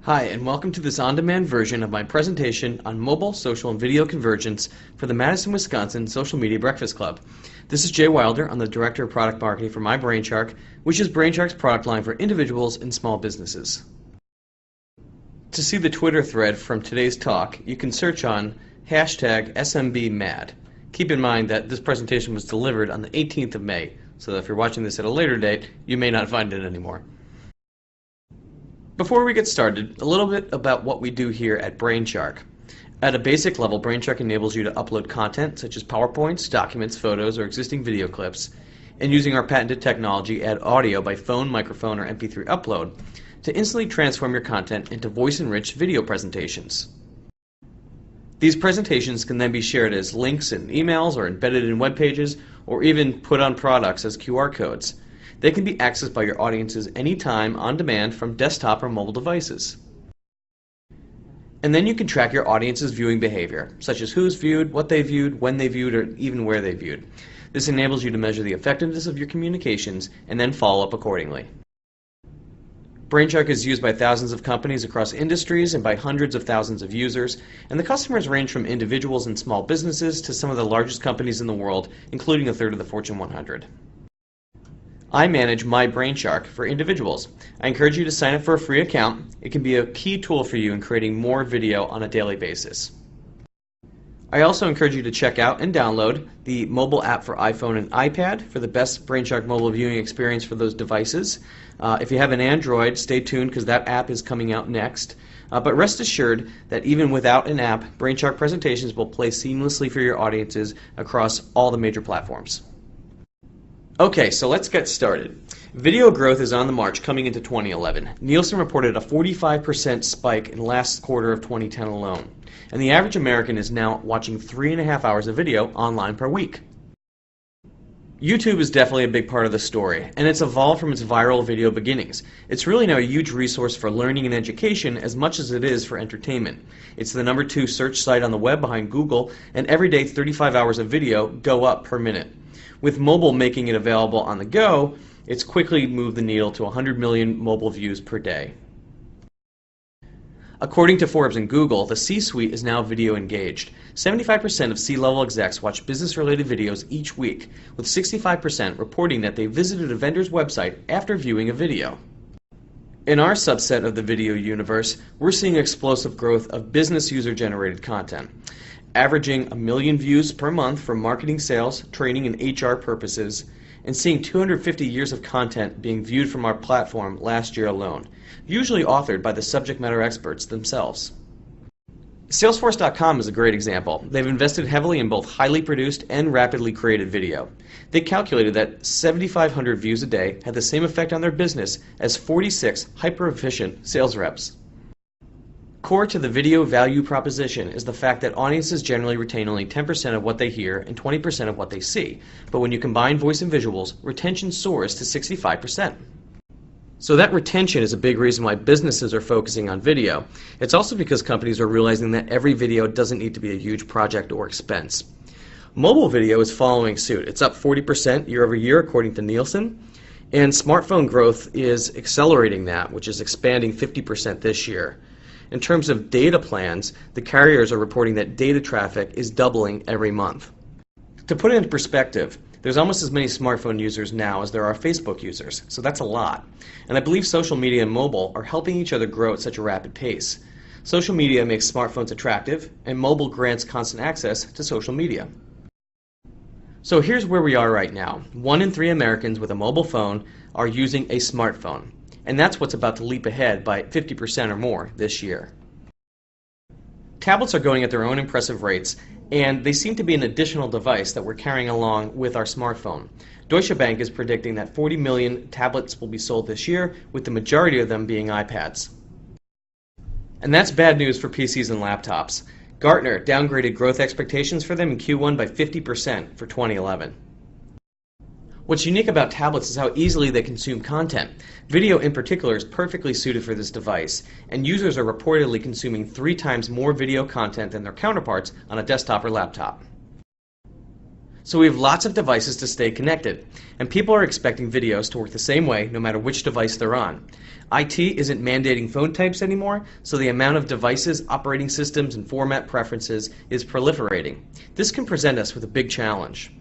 Hi, and welcome to this on-demand version of my presentation on mobile, social, and video convergence for the Madison, Wisconsin Social Media Breakfast Club. This is Jay Wilder. I'm the Director of Product Marketing for MyBrainShark, which is BrainShark's product line for individuals and small businesses. To see the Twitter thread from today's talk, you can search on hashtag SMB-MAD. Keep in mind that this presentation was delivered on the 18th of May, so that if you're watching this at a later date, you may not find it anymore. Before we get started, a little bit about what we do here at BrainShark. At a basic level, BrainShark enables you to upload content such as PowerPoints, documents, photos, or existing video clips, and using our patented technology, add audio by phone, microphone, or MP3 upload to instantly transform your content into voice-enriched video presentations. These presentations can then be shared as links in emails or embedded in web pages, or even put on products as QR codes. They can be accessed by your audiences anytime, on demand, from desktop or mobile devices. And then you can track your audience's viewing behavior, such as who's viewed, what they viewed, when they viewed, or even where they viewed. This enables you to measure the effectiveness of your communications and then follow up accordingly. BrainShark is used by thousands of companies across industries and by hundreds of thousands of users, and the customers range from individuals and small businesses to some of the largest companies in the world, including a third of the Fortune 100. I manage MyBrainShark for individuals. I encourage you to sign up for a free account. It can be a key tool for you in creating more video on a daily basis. I also encourage you to check out and download the mobile app for iPhone and iPad for the best BrainShark mobile viewing experience for those devices. If you have an Android, stay tuned because that app is coming out next. But rest assured that even without an app, BrainShark presentations will play seamlessly for your audiences across all the major platforms. Okay, so let's get started. Video growth is on the march coming into 2011. Nielsen reported a 45% spike in the last quarter of 2010 alone. And the average American is now watching 3.5 hours of video online per week. YouTube is definitely a big part of the story, and it's evolved from its viral video beginnings. It's really now a huge resource for learning and education as much as it is for entertainment. It's the #2 search site on the web behind Google, and every day 35 hours of video go up per minute. With mobile making it available on the go, it's quickly moved the needle to 100 million mobile views per day. According to Forbes and Google, the C-suite is now video engaged. 75% of C-level execs watch business-related videos each week, with 65% reporting that they visited a vendor's website after viewing a video. In our subset of the video universe, we're seeing explosive growth of business user-generated content, averaging 1 million views per month for marketing, sales, training, and HR purposes, and seeing 250 years of content being viewed from our platform last year alone, usually authored by the subject matter experts themselves. Salesforce.com is a great example. They've invested heavily in both highly produced and rapidly created video. They calculated that 7,500 views a day had the same effect on their business as 46 hyper-efficient sales reps. Core to the video value proposition is the fact that audiences generally retain only 10% of what they hear and 20% of what they see, but when you combine voice and visuals, retention soars to 65%. So that retention is a big reason why businesses are focusing on video. It's also because companies are realizing that every video doesn't need to be a huge project or expense. Mobile video is following suit. It's up 40% year over year according to Nielsen, and smartphone growth is accelerating that, which is expanding 50% this year. In terms of data plans, the carriers are reporting that data traffic is doubling every month. To put it into perspective, there's almost as many smartphone users now as there are Facebook users, so that's a lot. And I believe social media and mobile are helping each other grow at such a rapid pace. Social media makes smartphones attractive, and mobile grants constant access to social media. So here's where we are right now. 1 in 3 Americans with a mobile phone are using a smartphone. And that's what's about to leap ahead by 50% or more this year. Tablets are going at their own impressive rates, and they seem to be an additional device that we're carrying along with our smartphone. Deutsche Bank is predicting that 40 million tablets will be sold this year, with the majority of them being iPads. And that's bad news for PCs and laptops. Gartner downgraded growth expectations for them in Q1 by 50% for 2011. What's unique about tablets is how easily they consume content. Video in particular is perfectly suited for this device, and users are reportedly consuming 3 times more video content than their counterparts on a desktop or laptop. So we have lots of devices to stay connected, and people are expecting videos to work the same way no matter which device they're on. IT isn't mandating phone types anymore, so the amount of devices, operating systems, and format preferences is proliferating. This can present us with a big challenge.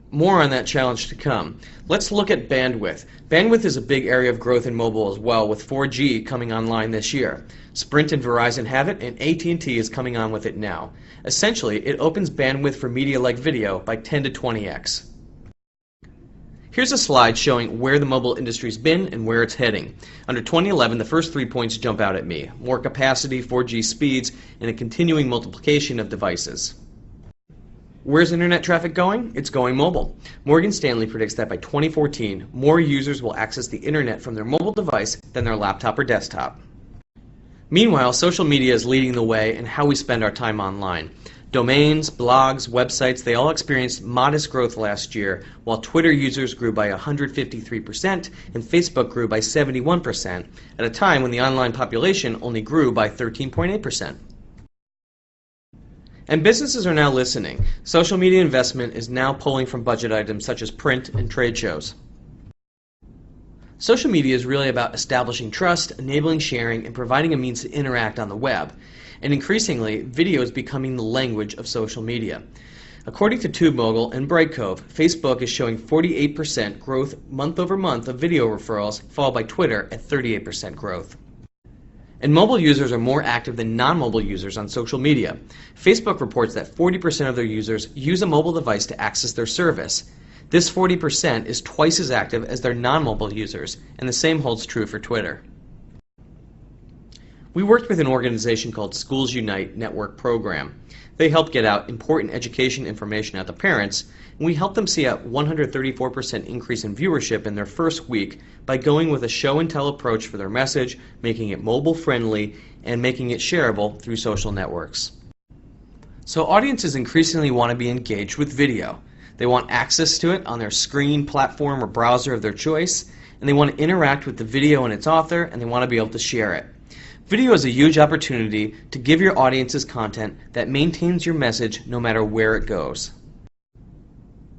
More on that challenge to come. Let's look at bandwidth. Bandwidth is a big area of growth in mobile as well, with 4G coming online this year. Sprint and Verizon have it, and AT&T is coming on with it now. Essentially, it opens bandwidth for media like video by 10 to 20x. Here's a slide showing where the mobile industry's been and where it's heading. Under 2011, the first 3 points jump out at me. More capacity, 4G speeds, and a continuing multiplication of devices. Where's internet traffic going? It's going mobile. Morgan Stanley predicts that by 2014, more users will access the internet from their mobile device than their laptop or desktop. Meanwhile, social media is leading the way in how we spend our time online. Domains, blogs, websites, they all experienced modest growth last year, while Twitter users grew by 153% and Facebook grew by 71%, at a time when the online population only grew by 13.8%. And businesses are now listening. Social media investment is now pulling from budget items such as print and trade shows. Social media is really about establishing trust, enabling sharing, and providing a means to interact on the web. And increasingly, video is becoming the language of social media. According to TubeMogul and Brightcove, Facebook is showing 48% growth month over month of video referrals, followed by Twitter at 38% growth. And mobile users are more active than non-mobile users on social media. Facebook reports that 40% of their users use a mobile device to access their service. This 40% is twice as active as their non-mobile users, and the same holds true for Twitter. We worked with an organization called Schools Unite Network Program. They help get out important education information out to parents, and we helped them see a 134% increase in viewership in their first week by going with a show and tell approach for their message, making it mobile friendly, and making it shareable through social networks. So audiences increasingly want to be engaged with video. They want access to it on their screen, platform, or browser of their choice, and they want to interact with the video and its author, and they want to be able to share it. Video is a huge opportunity to give your audiences content that maintains your message no matter where it goes.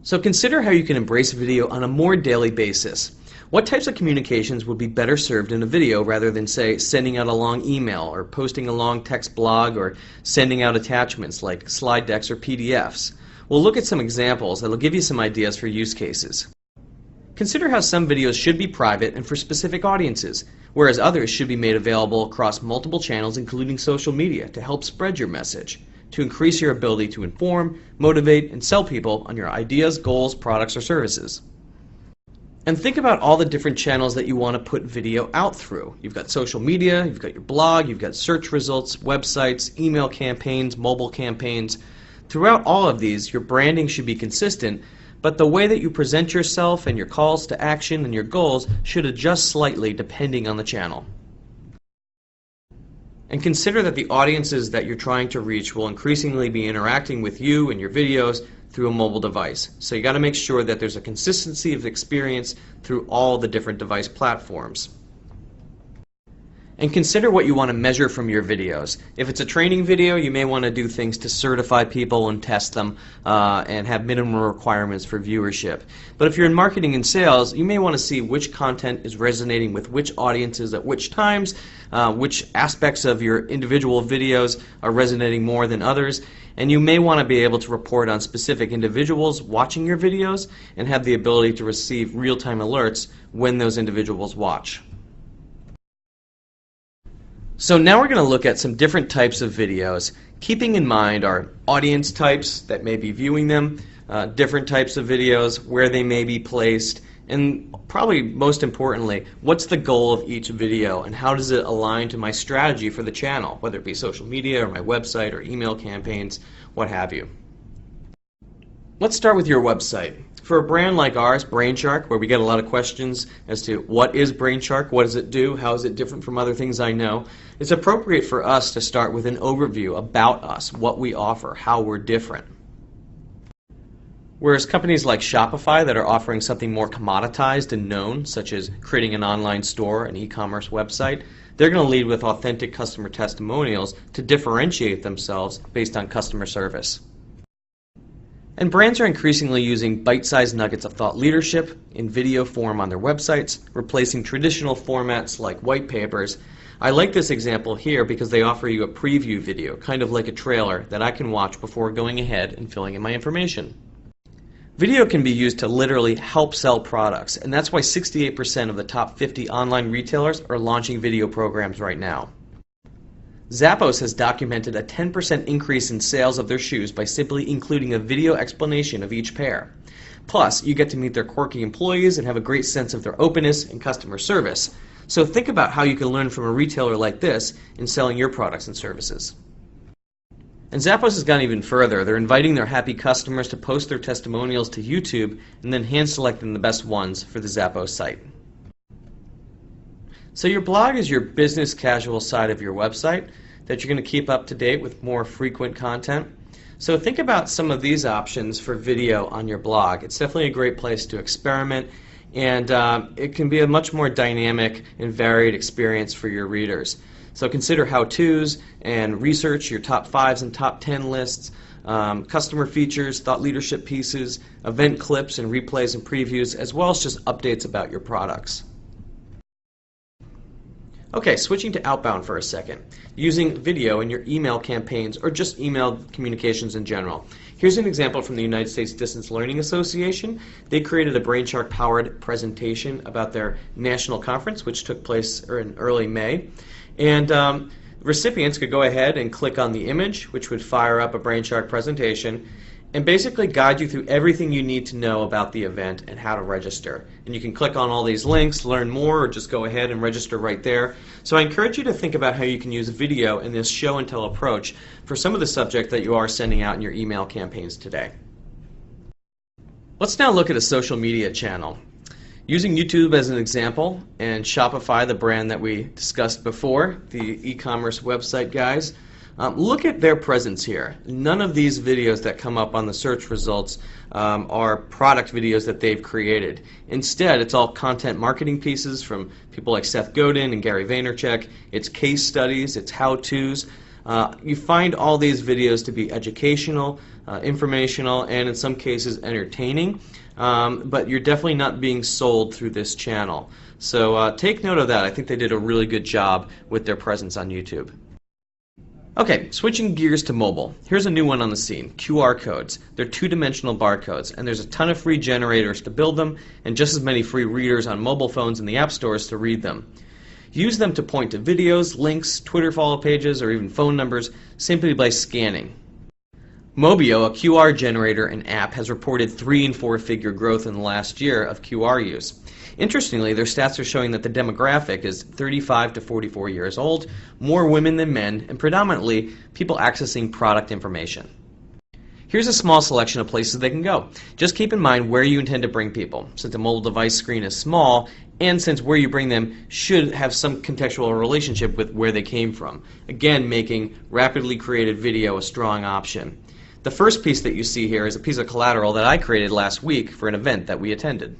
So consider how you can embrace video on a more daily basis. What types of communications would be better served in a video rather than, say, sending out a long email or posting a long text blog or sending out attachments like slide decks or PDFs? We'll look at some examples that will give you some ideas for use cases. Consider how some videos should be private and for specific audiences, whereas others should be made available across multiple channels including social media to help spread your message, to increase your ability to inform, motivate, and sell people on your ideas, goals, products, or services. And think about all the different channels that you want to put video out through. You've got social media, you've got your blog, you've got search results, websites, email campaigns, mobile campaigns. Throughout all of these, your branding should be consistent, but the way that you present yourself and your calls to action and your goals should adjust slightly depending on the channel. And consider that the audiences that you're trying to reach will increasingly be interacting with you and your videos through a mobile device. So you got to make sure that there's a consistency of experience through all the different device platforms. And consider what you want to measure from your videos. If it's a training video, you may want to do things to certify people and test them and have minimum requirements for viewership. But if you're in marketing and sales, you may want to see which content is resonating with which audiences at which times, which aspects of your individual videos are resonating more than others, and you may want to be able to report on specific individuals watching your videos and have the ability to receive real-time alerts when those individuals watch. So now we're going to look at some different types of videos, keeping in mind our audience types that may be viewing them, different types of videos, where they may be placed, and probably most importantly, what's the goal of each video and how does it align to my strategy for the channel, whether it be social media or my website or email campaigns, what have you. Let's start with your website. For a brand like ours, Brainshark, where we get a lot of questions as to what is Brainshark, what does it do, how is it different from other things I know, it's appropriate for us to start with an overview about us, what we offer, how we're different. Whereas companies like Shopify that are offering something more commoditized and known, such as creating an online store, an e-commerce website, they're going to lead with authentic customer testimonials to differentiate themselves based on customer service. And brands are increasingly using bite-sized nuggets of thought leadership in video form on their websites, replacing traditional formats like white papers. I like this example here because they offer you a preview video, kind of like a trailer, that I can watch before going ahead and filling in my information. Video can be used to literally help sell products, and that's why 68% of the top 50 online retailers are launching video programs right now. Zappos has documented a 10% increase in sales of their shoes by simply including a video explanation of each pair. Plus, you get to meet their quirky employees and have a great sense of their openness and customer service. So think about how you can learn from a retailer like this in selling your products and services. And Zappos has gone even further. They're inviting their happy customers to post their testimonials to YouTube and then hand-selecting the best ones for the Zappos site. So your blog is your business casual side of your website that you're going to keep up to date with more frequent content. So think about some of these options for video on your blog. It's definitely a great place to experiment, and it can be a much more dynamic and varied experience for your readers. So consider how-tos and research your top 5s and top 10 lists, customer features, thought leadership pieces, event clips and replays and previews, as well as just updates about your products. Okay, switching to outbound for a second, using video in your email campaigns or just email communications in general. Here's an example from the United States Distance Learning Association. They created a BrainShark-powered presentation about their national conference, which took place in early May. And recipients could go ahead and click on the image, which would fire up a BrainShark presentation, and basically guide you through everything you need to know about the event and how to register. And you can click on all these links, learn more, or just go ahead and register right there. So I encourage you to think about how you can use video in this show and tell approach for some of the subject that you are sending out in your email campaigns today. Let's now look at a social media channel. Using YouTube as an example, and Shopify, the brand that we discussed before, the e-commerce website guys, look at their presence here. None of these videos that come up on the search results are product videos that they've created. Instead, it's all content marketing pieces from people like Seth Godin and Gary Vaynerchuk. It's case studies, it's how-tos. You find all these videos to be educational, informational, and in some cases entertaining, but you're definitely not being sold through this channel. So take note of that. I think they did a really good job with their presence on YouTube. Okay, switching gears to mobile. Here's a new one on the scene, QR codes. They're two-dimensional barcodes, and there's a ton of free generators to build them, and just as many free readers on mobile phones in the app stores to read them. Use them to point to videos, links, Twitter follow pages, or even phone numbers simply by scanning. Mobio, a QR generator and app, has reported 3- and 4-figure growth in the last year of QR use. Interestingly, their stats are showing that the demographic is 35 to 44 years old, more women than men, and predominantly people accessing product information. Here's a small selection of places they can go. Just keep in mind where you intend to bring people, since a mobile device screen is small, and since where you bring them should have some contextual relationship with where they came from. Again, making rapidly created video a strong option. The first piece that you see here is a piece of collateral that I created last week for an event that we attended.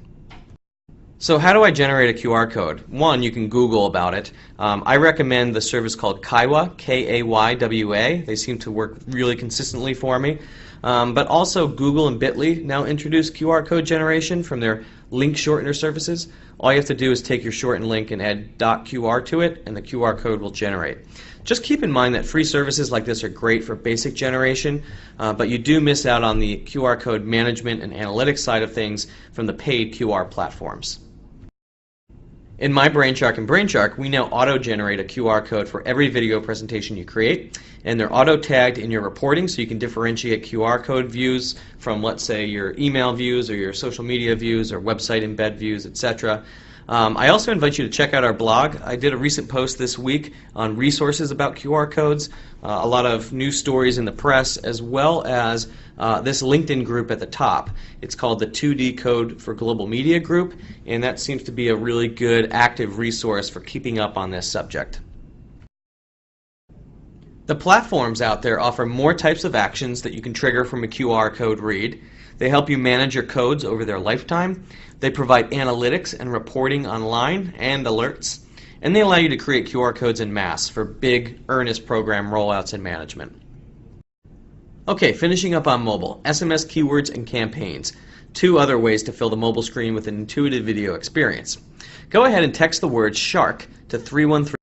So how do I generate a QR code? One, you can Google about it. I recommend the service called Kaywa, K-A-Y-W-A. They seem to work really consistently for me. But also Google and Bitly now introduce QR code generation from their link shortener services. All you have to do is take your shortened link and add .qr to it, and the QR code will generate. Just keep in mind that free services like this are great for basic generation, but you do miss out on the QR code management and analytics side of things from the paid QR platforms. In my BrainShark and BrainShark, we now auto-generate a QR code for every video presentation you create, and they're auto-tagged in your reporting so you can differentiate QR code views from, let's say, your email views or your social media views or website embed views, etc. I also invite you to check out our blog. I did a recent post this week on resources about QR codes, a lot of news stories in the press, as well as this LinkedIn group at the top. It's called the 2D Code for Global Media Group, and that seems to be a really good active resource for keeping up on this subject. The platforms out there offer more types of actions that you can trigger from a QR code read. They help you manage your codes over their lifetime. They provide analytics and reporting online and alerts. And they allow you to create QR codes en masse for big, earnest program rollouts and management. Okay, finishing up on mobile, SMS keywords and campaigns. Two other ways to fill the mobile screen with an intuitive video experience. Go ahead and text the word shark to 313